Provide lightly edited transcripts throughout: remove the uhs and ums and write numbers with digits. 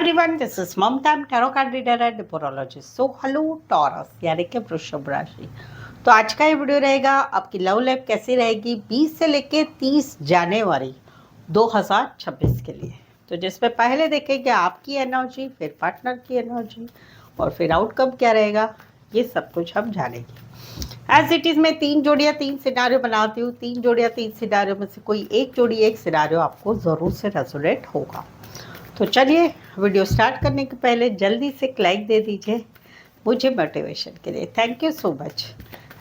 Everyone, this is Mamta, I'm tarot card reader and numerologist. So hello Taurus यानी कि वृषभ राशि। तो आज का ये वीडियो रहेगा आपकी लव लाइफ कैसी रहेगी 20 से लेके 30 जनवरी 2026 के लिए। तो जिसमें पहले देखेंगे आपकी एनर्जी, फिर पार्टनर की एनर्जी और फिर आउटकम क्या रहेगा, ये सब कुछ हम जानेंगे। एज इट इज़ मैं 3 जोड़ियाँ 3 सिनारियो बनाती हूँ। 3 जोड़ियाँ 3 सिनारियो में से कोई एक जोड़ी एक सिनारियो आपको ज़रूर से रेजोनेट होगा। तो चलिए वीडियो स्टार्ट करने के पहले जल्दी से एक लाइक दे दीजिए मुझे मोटिवेशन के लिए। Thank you so much.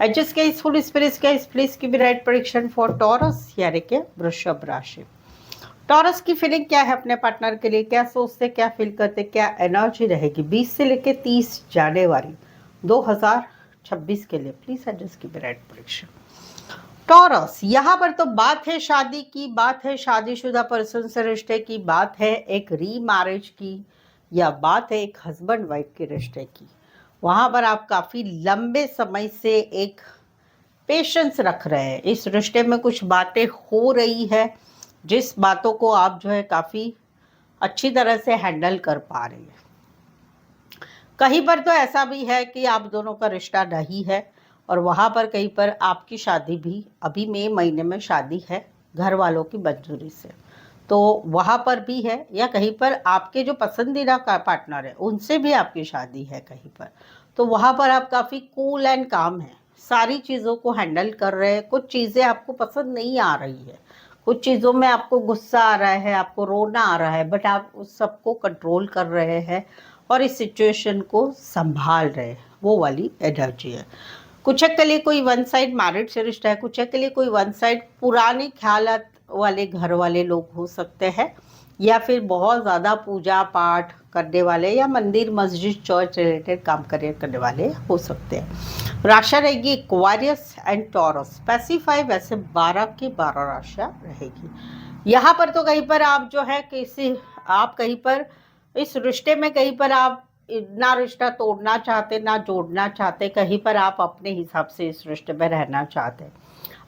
Adjust guys, full spirit guys, please give me right prediction for taurus यानी कि वृषभ राशि। टॉरस की फीलिंग क्या है अपने पार्टनर के लिए, क्या सोचते, क्या फील करते, क्या एनर्जी रहेगी 20 से लेकर 30 जनवरी 2026 के लिए। Please adjust give me right prediction. Taurus, यहाँ पर तो बात है शादी की, बात है शादीशुदा पर्सन से रिश्ते की, बात है एक रीमैरिज की, या बात है एक हस्बैंड वाइफ के रिश्ते की। वहाँ पर आप काफ़ी लंबे समय से एक पेशेंस रख रहे हैं। इस रिश्ते में कुछ बातें हो रही है जिस बातों को आप जो है काफ़ी अच्छी तरह से हैंडल कर पा रही है। कहीं पर तो ऐसा भी है कि आप दोनों का रिश्ता नहीं है और वहाँ पर कहीं पर आपकी शादी भी अभी मई महीने में शादी है घर वालों की मंजूरी से, तो वहाँ पर भी है, या कहीं पर आपके जो पसंदीदा का पार्टनर है उनसे भी आपकी शादी है कहीं पर। तो वहाँ पर आप काफ़ी कूल एंड काम है, सारी चीज़ों को हैंडल कर रहे हैं। कुछ चीज़ें आपको पसंद नहीं आ रही है, कुछ चीज़ों में आपको गुस्सा आ रहा है, आपको रोना आ रहा है, बट आप उस सबको कंट्रोल कर रहे हैं और इस सिचुएशन को संभाल रहे हैं। वो वाली एनर्जी है। कुछ के लिए कोई वन साइड मैरिड से रिश्ता है, कुछ के लिए कोई वन साइड पुरानी ख्यालात वाले घर वाले लोग हो सकते हैं, या फिर बहुत ज़्यादा पूजा पाठ करने वाले या मंदिर मस्जिद चर्च रिलेटेड काम करने वाले हो सकते हैं। राशि रहेगी एक्वेरियस एंड टॉरस। स्पेसिफाई वैसे 12 की 12 राशियाँ रहेगी। यहाँ पर तो कहीं पर आप जो है आप कहीं पर इस रिश्ते में कहीं पर आप ना रिश्ता तोड़ना चाहते ना जोड़ना चाहते, कहीं पर आप अपने हिसाब से इस रिश्ते में रहना चाहते।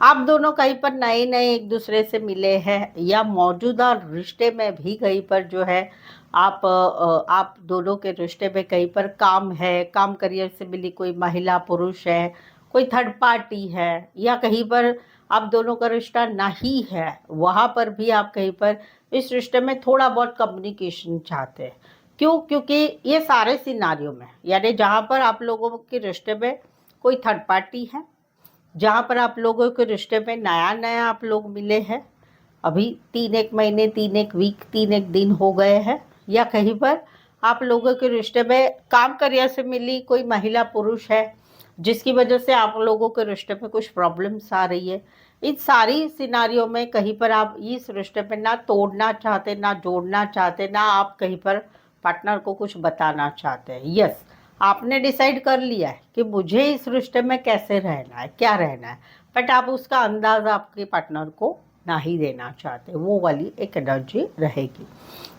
आप दोनों कहीं पर नए नए एक दूसरे से मिले हैं, या मौजूदा रिश्ते में भी कहीं पर जो है आप दोनों के रिश्ते में कहीं पर काम है, काम करियर से मिली कोई महिला पुरुष है, कोई थर्ड पार्टी है, या कहीं पर आप दोनों का रिश्ता नहीं है, वहाँ पर भी आप कहीं पर इस रिश्ते में थोड़ा बहुत कम्युनिकेशन चाहते हैं। क्यों? क्योंकि ये सारे सिनारियों में, यानी जहाँ पर आप लोगों के रिश्ते में कोई थर्ड पार्टी है, जहाँ पर आप लोगों के रिश्ते में नया नया आप लोग मिले हैं, अभी 3-1 महीने 3-1 वीक 3-1 दिन हो गए हैं, या कहीं पर आप लोगों के रिश्ते में काम करियर से मिली कोई महिला पुरुष है जिसकी वजह से आप लोगों के रिश्ते में कुछ प्रॉब्लम्स आ रही है। इन सारी सिनारियों में कहीं पर आप इस रिश्ते में ना तोड़ना चाहते, ना जोड़ना चाहते, ना आप कहीं पर पार्टनर को कुछ बताना चाहते हैं। यस, आपने डिसाइड कर लिया है कि मुझे इस रिश्ते में कैसे रहना है, क्या रहना है, बट आप उसका अंदाज़ा आपके पार्टनर को ना ही देना चाहते। वो वाली एक एनर्जी रहेगी।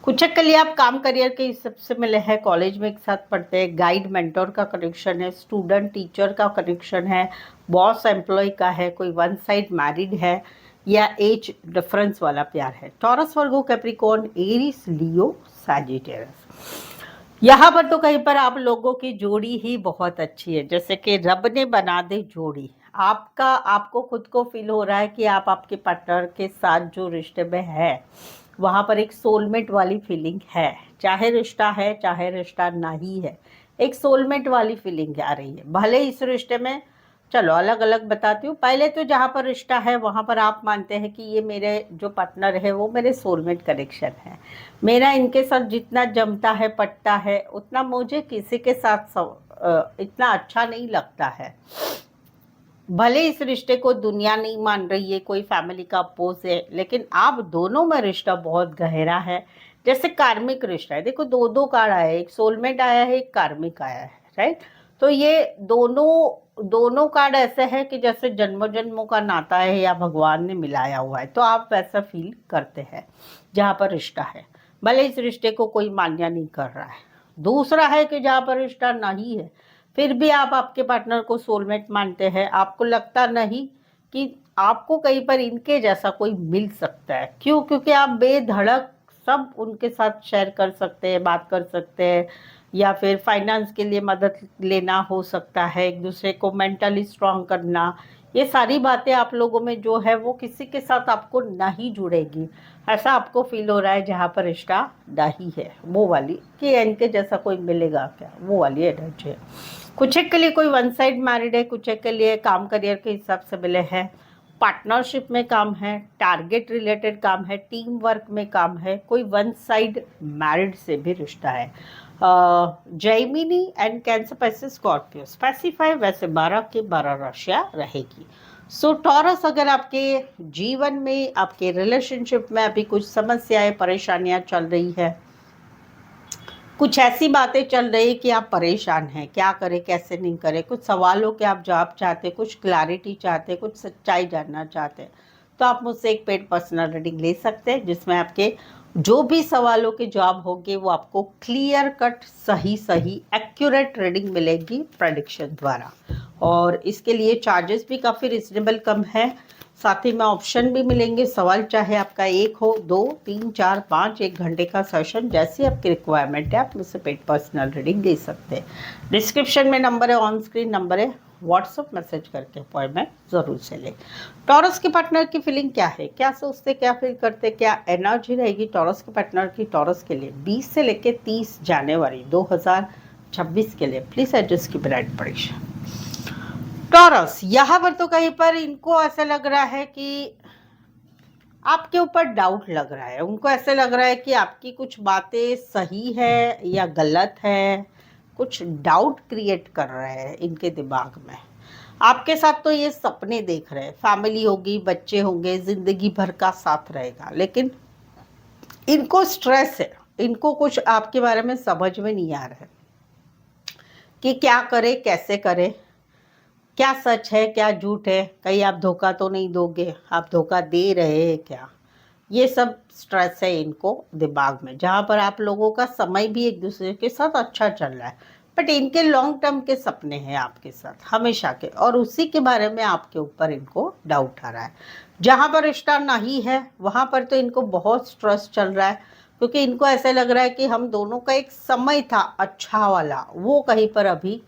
कुछ के लिए आप काम करियर के हिसाब से मिले हैं, कॉलेज में एक साथ पढ़ते हैं, गाइड मेंटोर का कनेक्शन है, स्टूडेंट टीचर का कनेक्शन है, बॉस एम्प्लॉय का है, कोई वन साइड मैरिड है, या एज डिफरेंस वाला प्यार है। टॉरस, वर्गो, कैप्रिकॉर्न, एरीज, लियो, सैजिटेरियस। यहाँ पर तो कहीं पर आप लोगों की जोड़ी ही बहुत अच्छी है, जैसे कि रब ने बना दे जोड़ी। आपको खुद को फील हो रहा है कि आप आपके पार्टनर के साथ जो रिश्ते में है वहाँ पर एक सोलमेट वाली फीलिंग है, चाहे रिश्ता है चाहे रिश्ता नहीं है, एक सोलमेट वाली फीलिंग आ रही है। भले इस रिश्ते में, चलो अलग अलग बताती हूँ। पहले तो जहाँ पर रिश्ता है वहाँ पर आप मानते हैं कि ये मेरे जो पार्टनर है वो मेरे सोलमेट कनेक्शन है, मेरा इनके साथ जितना जमता है पटता है उतना मुझे किसी के साथ इतना अच्छा नहीं लगता है। भले इस रिश्ते को दुनिया नहीं मान रही है, कोई फैमिली का अपोज है, लेकिन आप दोनों में रिश्ता बहुत गहरा है, जैसे कार्मिक रिश्ता है। देखो दो दो कार्ड आया है, एक सोलमेट आया है, एक कार्मिक आया है, राइट। तो ये दोनों कार्ड ऐसे हैं कि जैसे जन्मों जन्मों का नाता है या भगवान ने मिलाया हुआ है, तो आप वैसा फील करते हैं जहाँ पर रिश्ता है, भले इस रिश्ते को कोई मान्य नहीं कर रहा है। दूसरा है कि जहाँ पर रिश्ता नहीं है फिर भी आप आपके पार्टनर को सोलमेट मानते हैं, आपको लगता नहीं कि आपको कहीं पर इनके जैसा कोई मिल सकता है। क्यों? क्योंकि आप बेधड़क सब उनके साथ शेयर कर सकते हैं, बात कर सकते हैं, या फिर फाइनेंस के लिए मदद लेना हो सकता है, एक दूसरे को मेंटली स्ट्रांग करना। ये सारी बातें आप लोगों में जो है वो किसी के साथ आपको नहीं जुड़ेगी, ऐसा आपको फील हो रहा है जहाँ पर रिश्ता नहीं है, वो वाली कि इनके जैसा कोई मिलेगा क्या, वो वाली एनर्जी है। कुछ एक के लिए कोई वन साइड मैरिड है, कुछ एक के लिए काम करियर के हिसाब से मिले हैं, पार्टनरशिप में काम है, टारगेट रिलेटेड काम है, टीम वर्क में काम है, कोई वन साइड मैरिड से भी रिश्ता है। जैमिनी एंड कैंसर पैसे स्कॉर्पियो स्पेसिफाई वैसे 12 के 12 राशियाँ रहेगी। सो टॉरस, अगर आपके जीवन में, आपके रिलेशनशिप में अभी कुछ समस्याएं परेशानियां चल रही है, कुछ ऐसी बातें चल रही है कि आप परेशान हैं, क्या करें कैसे नहीं करें, कुछ सवालों के आप जवाब चाहते, कुछ क्लैरिटी चाहते, कुछ सच्चाई जानना चाहते, तो आप मुझसे एक पेड पर्सनल रीडिंग ले सकते हैं, जिसमें आपके जो भी सवालों के जवाब होंगे वो आपको क्लियर कट सही सही एक्यूरेट रीडिंग मिलेगी प्रेडिक्शन द्वारा। और इसके लिए चार्जेस भी काफ़ी रिजनेबल कम है, साथ ही में ऑप्शन भी मिलेंगे। सवाल चाहे आपका 1 हो, 2, 3, 4, 5, 1 घंटे का सेशन, जैसी आपकी रिक्वायरमेंट है आप मुझसे पेड पर्सनल रीडिंग ले सकते हैं। डिस्क्रिप्शन में नंबर है, ऑन स्क्रीन नंबर है, व्हाट्सअप मैसेज करके अपॉइंटमेंट ज़रूर से लें। टॉरस के पार्टनर की फीलिंग क्या है, क्या सोचते, क्या फील करते, क्या एनर्जी रहेगी टॉरस के पार्टनर की टॉरस के लिए 20 से लेकर 30 जनवरी 2026 के लिए। प्लीज़ एडजस्ट की ब्राइट परीक्षा। टॉरस, यहाँ पर तो कहीं पर इनको ऐसा लग रहा है कि आपके ऊपर डाउट लग रहा है, उनको ऐसे लग रहा है कि आपकी कुछ बातें सही है या गलत है, कुछ डाउट क्रिएट कर रहे हैं इनके दिमाग में। आपके साथ तो ये सपने देख रहे हैं, फैमिली होगी, बच्चे होंगे, जिंदगी भर का साथ रहेगा, लेकिन इनको स्ट्रेस है, इनको कुछ आपके बारे में समझ में नहीं आ रहा है कि क्या करे कैसे करे, क्या सच है क्या झूठ है, कहीं आप धोखा तो नहीं दोगे, आप धोखा दे रहे हैं क्या, ये सब स्ट्रेस है इनको दिमाग में। जहाँ पर आप लोगों का समय भी एक दूसरे के साथ अच्छा चल रहा है, बट इनके लॉन्ग टर्म के सपने हैं आपके साथ हमेशा के, और उसी के बारे में आपके ऊपर इनको डाउट आ रहा है। जहाँ पर रिश्ता नहीं है वहाँ पर तो इनको बहुत स्ट्रेस चल रहा है, क्योंकि इनको ऐसा लग रहा है कि हम दोनों का एक समय था अच्छा वाला, वो कहीं पर अभी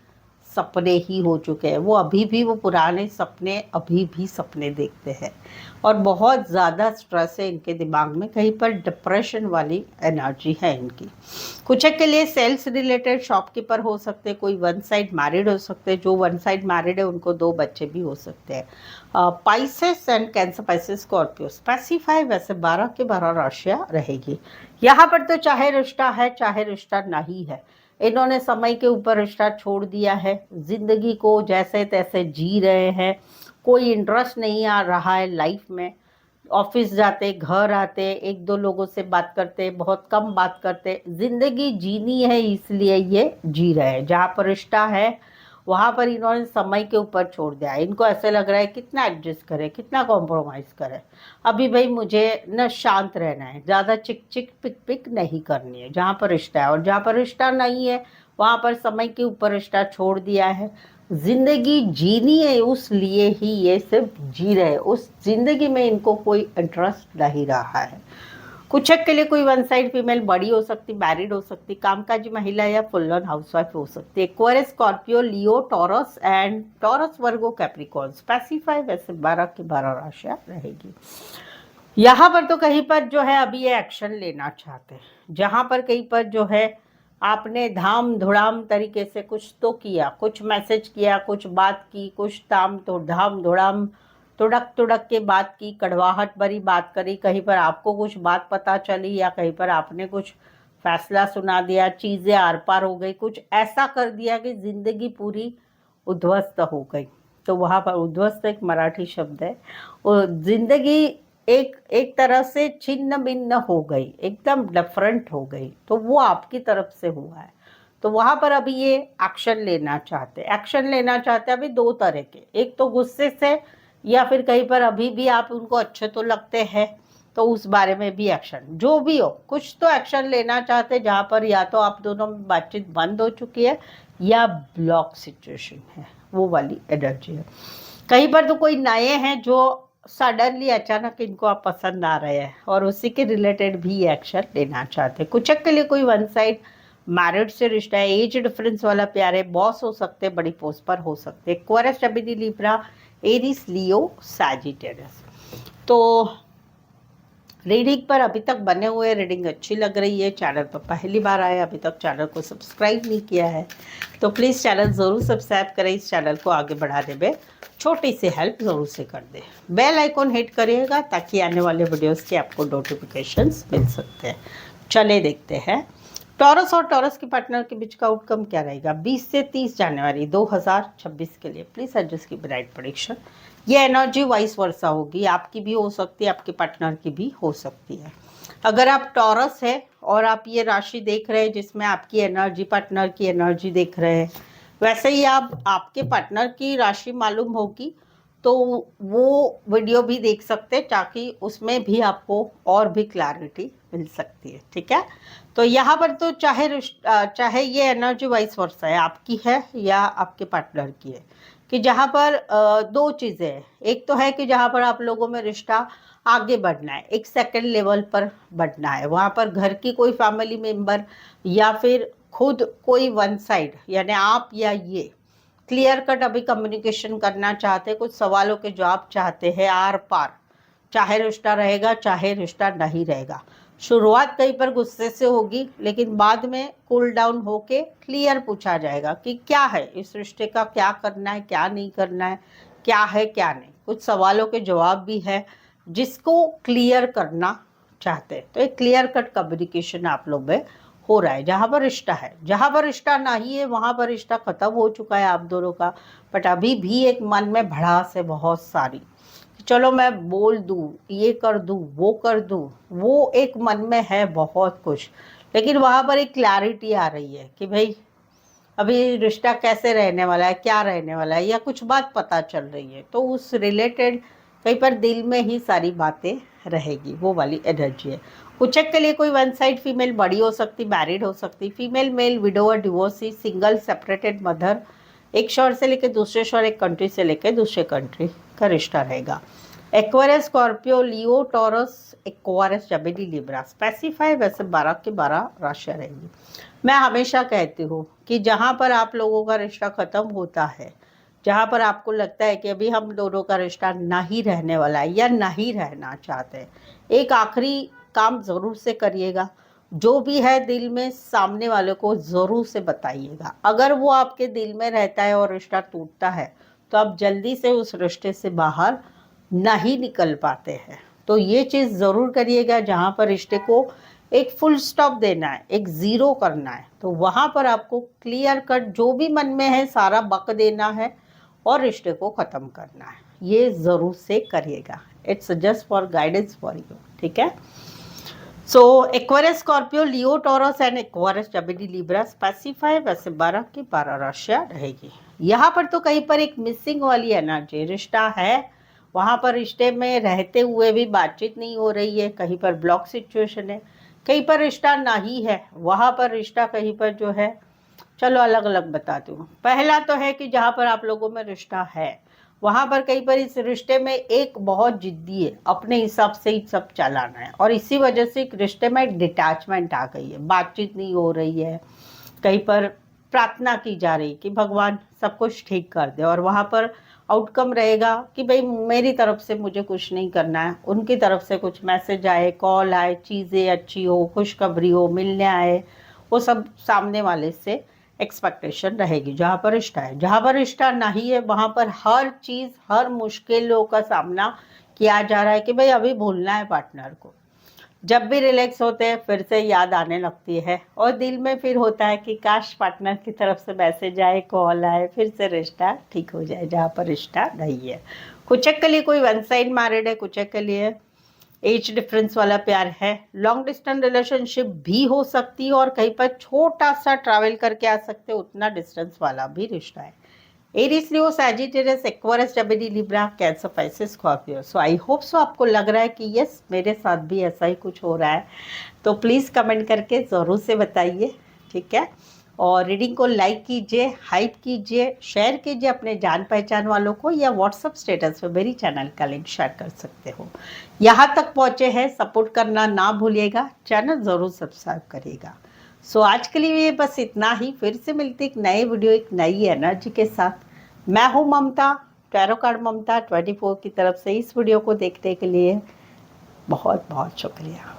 सपने ही हो चुके हैं। वो अभी भी वो पुराने सपने अभी भी सपने देखते हैं, और बहुत ज़्यादा स्ट्रेस है इनके दिमाग में, कहीं पर डिप्रेशन वाली एनर्जी है इनकी। कुछ के लिए सेल्स रिलेटेड शॉपकीपर हो सकते हैं, कोई वन साइड मैरिड हो सकते हैं, जो वन साइड मैरिड है उनको 2 बच्चे भी हो सकते हैं। Pisces and cancer Pisces Scorpio specify वैसे 12 के 12 राशियाँ रहेगी। यहाँ पर तो चाहे रिश्ता है चाहे रिश्ता नहीं है, इन्होंने समय के ऊपर रिश्ता छोड़ दिया है, जिंदगी को जैसे तैसे जी रहे हैं, कोई इंटरेस्ट नहीं आ रहा है लाइफ में। ऑफिस जाते, घर आते, 1-2 लोगों से बात करते, बहुत कम बात करते, जिंदगी जीनी है इसलिए ये जी रहे हैं। जहाँ पर रिश्ता है वहाँ पर इन्होंने समय के ऊपर छोड़ दिया है। इनको ऐसे लग रहा है कितना एडजस्ट करें, कितना कॉम्प्रोमाइज़ करें, अभी भाई मुझे न शांत रहना है, ज़्यादा चिक चिक पिक पिक नहीं करनी है जहाँ पर रिश्ता है। और जहाँ पर रिश्ता नहीं है वहाँ पर समय के ऊपर रिश्ता छोड़ दिया है, जिंदगी जीनी है उस लिए ही ये सिर्फ जी रहे, उस जिंदगी में इनको कोई इंटरेस्ट नहीं रहा है। कुछ के लिए कोई वन साइड फीमेल बड़ी हो सकती, मैरिड हो सकती, कामकाजी महिला या फुल ऑन हाउसवाइफ हो सकती है। Aquarius, Scorpio, Leo, Taurus and taurus, Virgo, Capricorn specify वैसे 12 की 12 राशियाँ रहेगी। यहाँ पर तो कहीं पर जो है अभी ये एक्शन लेना चाहते हैं, जहाँ पर कहीं पर जो है आपने धाम धुड़ाम तरीके से कुछ तो किया, कुछ मैसेज किया, कुछ बात की, कुछ धाम धुड़ाम तुड़क तुड़क के बात की, कड़वाहट भरी बात करी, कहीं पर आपको कुछ बात पता चली या कहीं पर आपने कुछ फैसला सुना दिया, चीज़ें आर पार हो गई, कुछ ऐसा कर दिया कि ज़िंदगी पूरी उद्ध्वस्त हो गई। तो वहाँ पर उद्ध्वस्त एक मराठी शब्द है, वो ज़िंदगी एक तरह से छिन्न भिन्न हो गई, एकदम डिफरेंट हो गई, तो वो आपकी तरफ से हुआ है। तो वहाँ पर अभी ये एक्शन लेना चाहते हैं अभी 2 तरह के, एक तो गुस्से से, या फिर कहीं पर अभी भी आप उनको अच्छे तो लगते हैं, तो उस बारे में भी एक्शन, जो भी हो कुछ तो एक्शन लेना चाहते हैं, जहाँ पर या तो आप दोनों में बातचीत बंद हो चुकी है या ब्लॉक सिचुएशन है, वो वाली एनर्जी है। कहीं पर तो कोई नए हैं जो सडनली अचानक इनको आप पसंद आ रहे हैं और उसी के रिलेटेड भी एक्शन लेना चाहते हैं। कुछ के लिए कोई वन साइड मैरिड से रिश्ता है, एज डिफरेंस वाला प्यार है, बॉस हो सकते हैं, बड़ी पोस्ट पर हो सकते हैं। एक्वेरियस, जेमिनी, लिब्रा, एरीज, लियो, सैजिटेरियस। तो रीडिंग पर अभी तक बने हुए, रीडिंग अच्छी लग रही है। चैनल पर पहली बार आए, अभी तक चैनल को सब्सक्राइब नहीं किया है तो प्लीज़ चैनल ज़रूर सब्सक्राइब करें। इस चैनल को आगे बढ़ाने में छोटी सी हेल्प ज़रूर से कर दें। बेल आइकॉन हिट करिएगा ताकि आने वाले वीडियोस के आपको नोटिफिकेशंस मिल सकते हैं। चले देखते हैं टॉरस और टॉरस के पार्टनर के बीच का आउटकम क्या रहेगा 20 से 30 जनवरी 2026 के लिए। प्लीज़ एडजस्ट की ब्राइट प्रेडिक्शन। ये एनर्जी वाइस वर्सा होगी, आपकी भी हो सकती है, आपके पार्टनर की भी हो सकती है। अगर आप टॉरस है और आप ये राशि देख रहे हैं जिसमें आपकी एनर्जी, पार्टनर की एनर्जी देख रहे हैं, वैसे ही आप आपके पार्टनर की राशि मालूम होगी तो वो वीडियो भी देख सकते हैं ताकि उसमें भी आपको और भी क्लैरिटी मिल सकती है। ठीक है, तो यहाँ पर तो चाहे ये एनर्जी वाइस वर्सा है, आपकी है या आपके पार्टनर की है, कि जहाँ पर दो चीज़ें हैं। एक तो है कि जहाँ पर आप लोगों में रिश्ता आगे बढ़ना है, एक सेकंड लेवल पर बढ़ना है, वहाँ पर घर की कोई फैमिली मेंबर या फिर खुद कोई वन साइड यानी आप या ये क्लियर कट अभी कम्युनिकेशन करना चाहते हैं, कुछ सवालों के जवाब चाहते हैं आर पार, चाहे रिश्ता रहेगा चाहे रिश्ता नहीं रहेगा। शुरुआत कहीं पर गुस्से से होगी लेकिन बाद में कूल डाउन होके क्लियर पूछा जाएगा कि क्या है इस रिश्ते का, क्या करना है क्या नहीं करना है, क्या है क्या नहीं। कुछ सवालों के जवाब भी है जिसको क्लियर करना चाहते हैं। तो एक क्लियर कट कम्युनिकेशन आप लोग में हो रहा है जहाँ पर रिश्ता है। जहाँ पर रिश्ता नहीं है वहाँ पर रिश्ता खत्म हो चुका है आप दोनों का, बट अभी भी एक मन में भड़ास है बहुत सारी, चलो मैं बोल दूँ, ये कर दूँ, वो कर दूँ, वो एक मन में है बहुत कुछ। लेकिन वहाँ पर एक क्लैरिटी आ रही है कि भाई अभी रिश्ता कैसे रहने वाला है, क्या रहने वाला है, या कुछ बात पता चल रही है तो उस रिलेटेड कहीं पर दिल में ही सारी बातें रहेगी, वो वाली एनर्जी है। कुछ के लिए कोई वन साइड फीमेल बड़ी हो सकती, मैरिड हो सकती, female male, widower, divorcee, single, separated mother, एक शहर से लेकर दूसरे शहर, एक कंट्री से लेकर दूसरे कंट्री का रिश्ता रहेगा। Aquarius, Scorpio, Leo, Taurus, Aquarius, Gemini, Libra. Specify वैसे 12 के 12 राशियाँ रहेंगी। मैं हमेशा कहती हूँ कि जहाँ पर आप लोगों का रिश्ता ख़त्म होता है, जहाँ पर आपको लगता है कि अभी हम दोनों का रिश्ता नहीं रहने वाला है या नहीं रहना चाहते, एक आखिरी काम ज़रूर से करिएगा। जो भी है दिल में सामने वाले को ज़रूर से बताइएगा। अगर वो आपके दिल में रहता है और रिश्ता टूटता है तो आप जल्दी से उस रिश्ते से बाहर नहीं निकल पाते हैं। तो ये चीज़ ज़रूर करिएगा। जहाँ पर रिश्ते को एक फुल स्टॉप देना है, एक ज़ीरो करना है, तो वहाँ पर आपको क्लियर कट जो भी मन में है सारा बक देना है और रिश्ते को ख़त्म करना है। ये ज़रूर से करिएगा। It's just for guidance for you. ठीक है, so Aquarius, Scorpio, Leo, Taurus and Aquarius, Gemini, Libra. Specify वैसे 12 की 12 राशियाँ रहेगी। यहाँ पर तो कहीं पर एक मिसिंग वाली एनर्जी, रिश्ता है वहाँ पर रिश्ते में रहते हुए भी बातचीत नहीं हो रही है, कहीं पर ब्लॉक सिचुएशन है, कहीं पर रिश्ता नहीं है वहाँ पर रिश्ता कहीं पर जो है, चलो अलग अलग बताती हूँ। पहला तो है कि जहाँ पर आप लोगों में रिश्ता है वहाँ पर कहीं पर इस रिश्ते में एक बहुत जिद्दी है, अपने हिसाब से ही सब चलाना है और इसी वजह से एक रिश्ते में एक डिटैचमेंट आ गई है, बातचीत नहीं हो रही है। कहीं पर प्रार्थना की जा रही कि भगवान सब कुछ ठीक कर दे और वहाँ पर आउटकम रहेगा कि भाई मेरी तरफ से मुझे कुछ नहीं करना है, उनकी तरफ से कुछ मैसेज आए, कॉल आए, चीज़ें अच्छी हो, खुशखबरी हो, मिलने आए, वो सब सामने वाले से एक्सपेक्टेशन रहेगी। जहाँ पर रिश्ता है, जहाँ पर रिश्ता नहीं है वहाँ पर हर चीज़, हर मुश्किलों का सामना किया जा रहा है कि भाई अभी भूलना है पार्टनर को। जब भी रिलैक्स होते हैं फिर से याद आने लगती है और दिल में फिर होता है कि काश पार्टनर की तरफ से मैसेज आए, कॉल आए, फिर से रिश्ता ठीक हो जाए जहाँ पर रिश्ता नहीं है। कुछ के लिए कोई वन साइड मैरिड है, कुछ के लिए एज डिफरेंस वाला प्यार है, लॉन्ग डिस्टेंस रिलेशनशिप भी हो सकती है और कहीं पर छोटा सा ट्रैवल करके आ सकते हैं, उतना डिस्टेंस वाला भी रिश्ता है। Aries, Leo, Sagittarius, Aquarius, Gemini, Libra, cancer, Pisces, Scorpio. So I hope so आपको लग रहा है कि यस मेरे साथ भी ऐसा ही कुछ हो रहा है, तो प्लीज़ कमेंट करके ज़रूर से बताइए। ठीक है, और रीडिंग को लाइक कीजिए, हाइप कीजिए, शेयर कीजिए अपने जान पहचान वालों को, या व्हाट्सअप स्टेटस पे मेरी चैनल का लिंक शेयर कर सकते हो। यहाँ तक पहुँचे हैं, सपोर्ट करना ना भूलिएगा, चैनल ज़रूर सब्सक्राइब करिएगा। सो आज के लिए बस इतना ही। फिर से मिलती एक नई वीडियो एक नई एनर्जी के साथ। मैं हूँ ममता, टैरो कार्ड ममता 24 की तरफ से। इस वीडियो को देखने के लिए बहुत बहुत शुक्रिया।